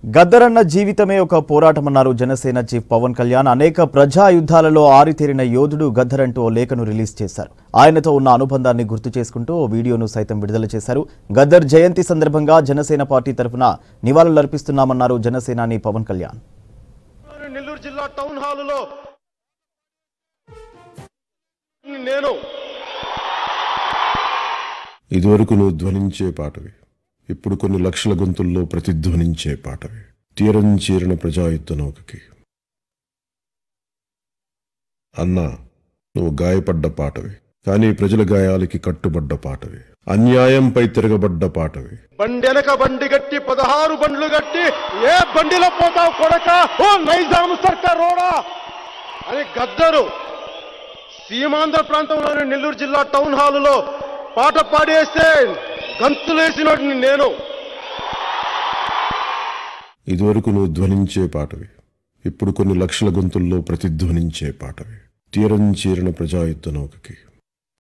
గద్దరన్న జీవితమే ఒక పోరాటమన్నారు జనసేన చీఫ్ పవన్ కళ్యాణ్. అనేక ప్రజా యుద్ధాలలో ఆరితేరిన యోధుడు గద్దర్ అంటూ ఓ లేఖను రిలీజ్ చేశారు. ఆయనతో ఉన్న అనుబంధాన్ని గుర్తు చేసుకుంటూ ఓ వీడియోను సైతం విడుదల చేశారు. గద్దర్ జయంతి సందర్భంగా జనసేన పార్టీ తరఫున నివాళులర్పిస్తున్నామన్నారు జనసేనాని పవన్ కళ్యాణ్. నెల్లూరు జిల్లా టౌన్ హాలులో నేను ఇదివరకు నువ్వు ధ్వనించే పాటవి, ఇప్పుడు కొన్ని లక్షల గొంతుల్లో ప్రతిధ్వనించే పాటవి. తీరం చేరిన ప్రజాయుద్ధ నౌకకి అన్నా, నువ్వు గాయపడ్డ పాటవి, కానీ ప్రజల గాయాలకి కట్టుబడ్డ పాటవి. అన్యాయంపై తిరగబడ్డ పాటవి. బండెనక బండి గట్టి 16 బండ్లు గట్టి ఏ బండిలో పోతావు కొడక, ఓ నైజాం సర్కార్ రోడా అని గద్దరు సీమాంధ్ర ప్రాంతంలోని నెల్లూరు జిల్లా టౌన్ హాలులో పాట పాడేస్తే గంతులేసినోడిని నేను. ఇదివరకు నువ్వు ధ్వనించే పాటవి, ఇప్పుడు కొన్ని లక్షల గొంతుల్లో ప్రతిధ్వనించే పాటవి. తీరం చేరిన ప్రజాయుద్ధ నౌకకి